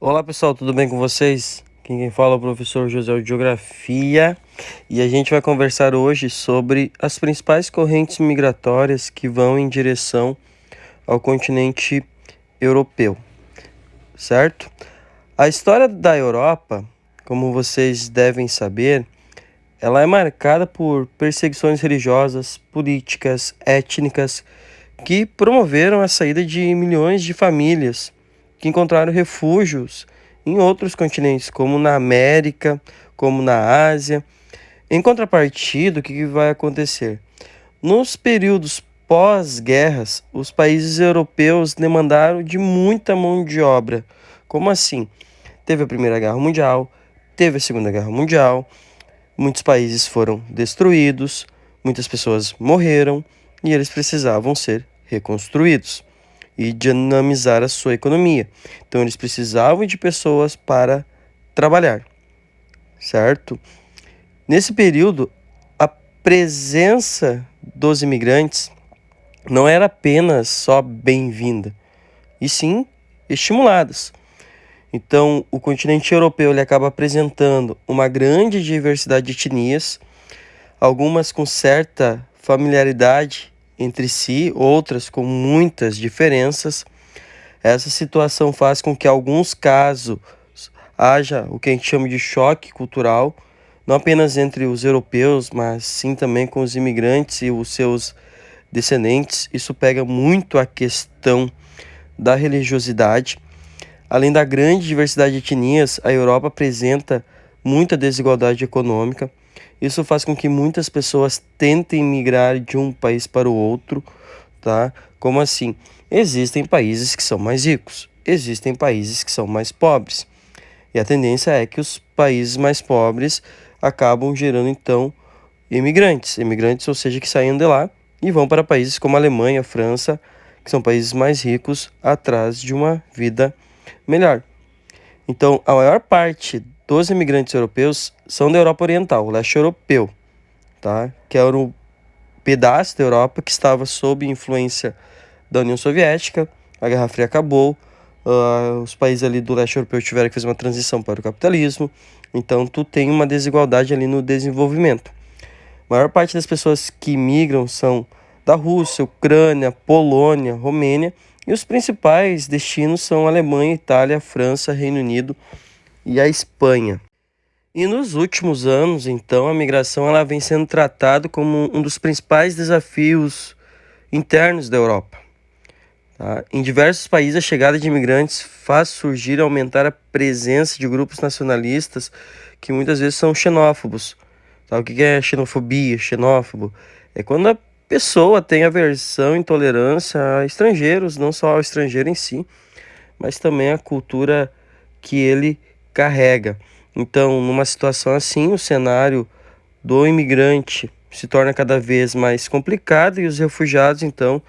Olá pessoal, tudo bem com vocês? Quem fala é o professor José de Geografia e a gente vai conversar hoje sobre as principais correntes migratórias que vão em direção ao continente europeu, certo? A história da Europa, como vocês devem saber, ela é marcada por perseguições religiosas, políticas, étnicas que promoveram a saída de milhões de famílias que encontraram refúgios em outros continentes, como na América, como na Ásia. Em contrapartida, o que vai acontecer? Nos períodos pós-guerras, os países europeus demandaram de muita mão de obra. Como assim? Teve a Primeira Guerra Mundial, teve a Segunda Guerra Mundial, muitos países foram destruídos, muitas pessoas morreram e eles precisavam ser reconstruídos e dinamizar a sua economia. Então eles precisavam de pessoas para trabalhar, certo? Nesse período, a presença dos imigrantes não era apenas só bem-vinda, e sim estimuladas. Então, o continente europeu ele acaba apresentando uma grande diversidade de etnias, algumas com certa familiaridade entre si, outras com muitas diferenças. Essa situação faz com que, em alguns casos, haja o que a gente chama de choque cultural, não apenas entre os europeus, mas sim também com os imigrantes e os seus descendentes. Isso pega muito a questão da religiosidade. Além da grande diversidade de etnias, a Europa apresenta muita desigualdade econômica. Isso faz com que muitas pessoas tentem migrar de um país para o outro, tá? Como assim? Existem países que são mais ricos, existem países que são mais pobres. E a tendência é que os países mais pobres acabam gerando então imigrantes, ou seja, que saem de lá e vão para países como a Alemanha, a França, que são países mais ricos, atrás de uma vida melhor. Então, a maior parte dos imigrantes europeus são da Europa Oriental, o leste europeu, tá? Que era o pedaço da Europa que estava sob influência da União Soviética. A Guerra Fria acabou, os países ali do leste europeu tiveram que fazer uma transição para o capitalismo, então tu tem uma desigualdade ali no desenvolvimento. A maior parte das pessoas que migram são da Rússia, Ucrânia, Polônia, Romênia, e os principais destinos são Alemanha, Itália, França, Reino Unido e a Espanha. E nos últimos anos, então, a migração ela vem sendo tratada como um dos principais desafios internos da Europa. Tá? Em diversos países, a chegada de imigrantes faz surgir e aumentar a presença de grupos nacionalistas que muitas vezes são xenófobos. Tá? O que é xenofobia, xenófobo? É quando a pessoa tem aversão, intolerância a estrangeiros, não só ao estrangeiro em si, mas também a cultura que ele carrega. Então, numa situação assim, o cenário do imigrante se torna cada vez mais complicado e os refugiados, então,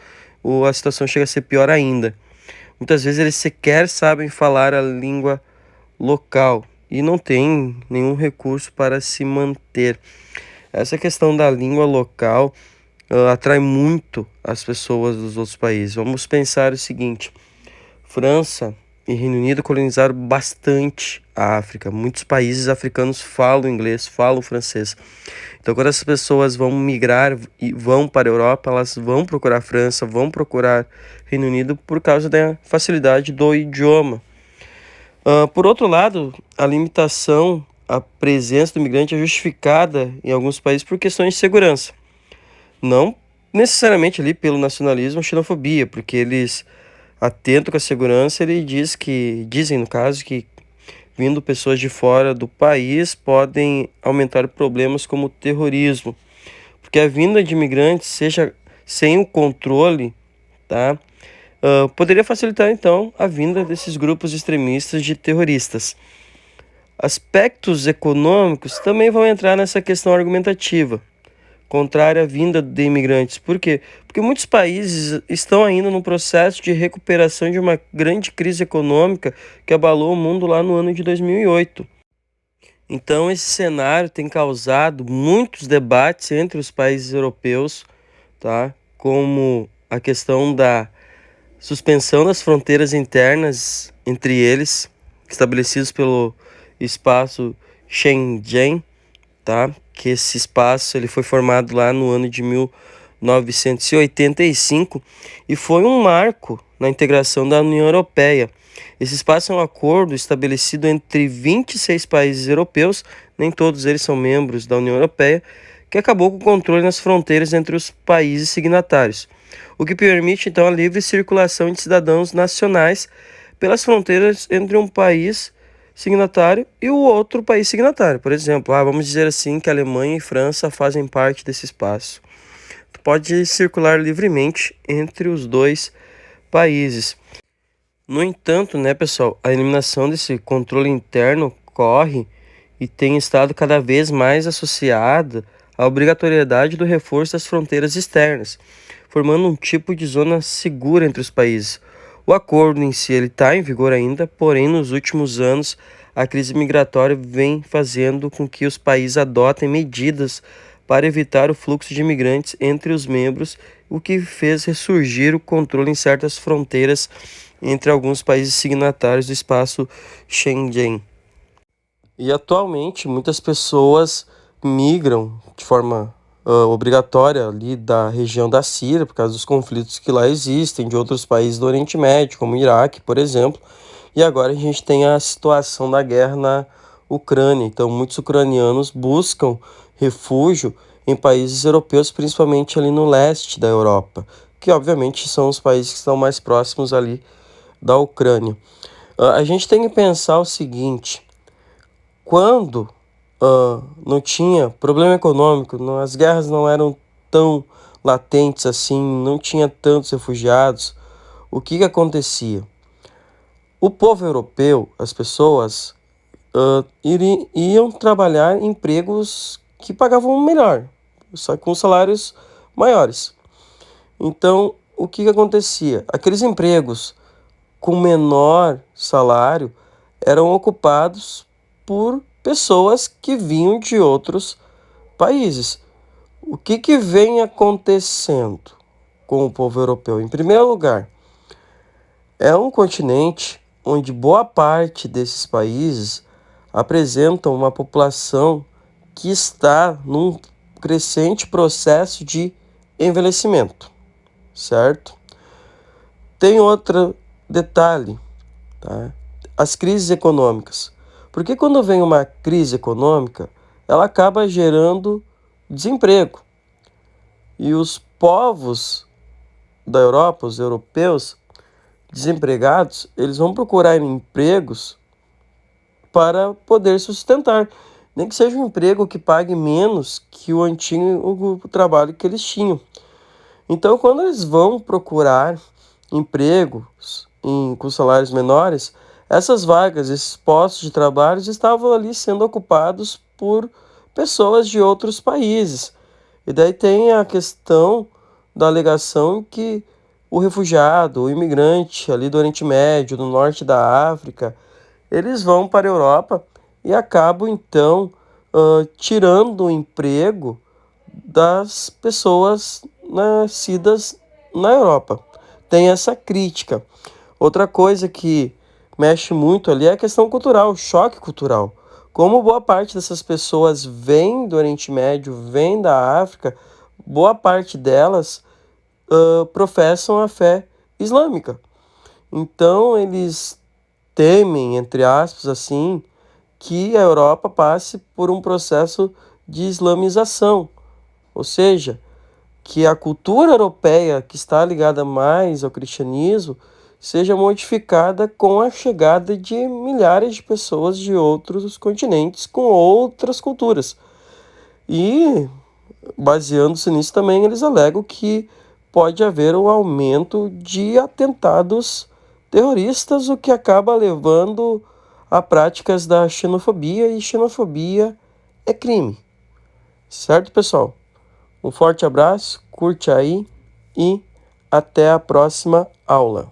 a situação chega a ser pior ainda. Muitas vezes eles sequer sabem falar a língua local e não têm nenhum recurso para se manter. Essa questão da língua local atrai muito as pessoas dos outros países. Vamos pensar o seguinte: França e Reino Unido colonizaram bastante a África. Muitos países africanos falam inglês, falam francês. Então, quando essas pessoas vão migrar e vão para a Europa, elas vão procurar França, vão procurar Reino Unido por causa da facilidade do idioma. Por outro lado, a limitação à presença do imigrante é justificada em alguns países por questões de segurança. Não necessariamente ali pelo nacionalismo ou xenofobia, porque eles atentam com a segurança, dizem no caso que vindo pessoas de fora do país podem aumentar problemas como o terrorismo, porque a vinda de imigrantes, seja sem o controle, tá? Poderia facilitar então a vinda desses grupos extremistas de terroristas. Aspectos econômicos também vão entrar nessa questão argumentativa, contrária à vinda de imigrantes. Por quê? Porque muitos países estão ainda no processo de recuperação de uma grande crise econômica que abalou o mundo lá no ano de 2008. Então, esse cenário tem causado muitos debates entre os países europeus, tá? Como a questão da suspensão das fronteiras internas entre eles, estabelecidos pelo espaço Schengen, tá? Que esse espaço ele foi formado lá no ano de 1985 e foi um marco na integração da União Europeia. Esse espaço é um acordo estabelecido entre 26 países europeus, nem todos eles são membros da União Europeia, que acabou com o controle nas fronteiras entre os países signatários, o que permite então a livre circulação de cidadãos nacionais pelas fronteiras entre um país signatário e o outro país signatário. Por exemplo, vamos dizer assim que a Alemanha e França fazem parte desse espaço. Tu pode circular livremente entre os dois países. No entanto, né, pessoal, a eliminação desse controle interno corre e tem estado cada vez mais associada à obrigatoriedade do reforço das fronteiras externas, formando um tipo de zona segura entre os países. O acordo em si está em vigor ainda, porém nos últimos anos a crise migratória vem fazendo com que os países adotem medidas para evitar o fluxo de imigrantes entre os membros, o que fez ressurgir o controle em certas fronteiras entre alguns países signatários do espaço Schengen. E atualmente muitas pessoas migram de forma obrigatória ali da região da Síria, por causa dos conflitos que lá existem, de outros países do Oriente Médio, como o Iraque, por exemplo. E agora a gente tem a situação da guerra na Ucrânia. Então muitos ucranianos buscam refúgio em países europeus, principalmente ali no leste da Europa, que obviamente são os países que estão mais próximos ali da Ucrânia. A gente tem que pensar o seguinte: quando não tinha problema econômico, as guerras não eram tão latentes assim, não tinha tantos refugiados, o que acontecia? O povo europeu, as pessoas, iam trabalhar em empregos que pagavam melhor, só com salários maiores. Então, o que acontecia? Aqueles empregos com menor salário eram ocupados por pessoas que vinham de outros países. O que vem acontecendo com o povo europeu? Em primeiro lugar, é um continente onde boa parte desses países apresentam uma população que está num crescente processo de envelhecimento, certo? Tem outro detalhe, tá? As crises econômicas. Porque quando vem uma crise econômica, ela acaba gerando desemprego. E os povos da Europa, os europeus desempregados, eles vão procurar empregos para poder sustentar. Nem que seja um emprego que pague menos que o antigo trabalho que eles tinham. Então, quando eles vão procurar empregos com salários menores, essas vagas, esses postos de trabalho estavam ali sendo ocupados por pessoas de outros países. E daí tem a questão da alegação que o refugiado, o imigrante ali do Oriente Médio, do norte da África, eles vão para a Europa e acabam então tirando o emprego das pessoas nascidas na Europa. Tem essa crítica. Outra coisa que mexe muito ali é a questão cultural, o choque cultural. Como boa parte dessas pessoas vem do Oriente Médio, vem da África, boa parte delas professam a fé islâmica. Então eles temem, entre aspas, assim, que a Europa passe por um processo de islamização, ou seja, que a cultura europeia, que está ligada mais ao cristianismo, seja modificada com a chegada de milhares de pessoas de outros continentes com outras culturas. E, baseando-se nisso também, eles alegam que pode haver um aumento de atentados terroristas, o que acaba levando a práticas da xenofobia, e xenofobia é crime. Certo, pessoal? Um forte abraço, curte aí e até a próxima aula.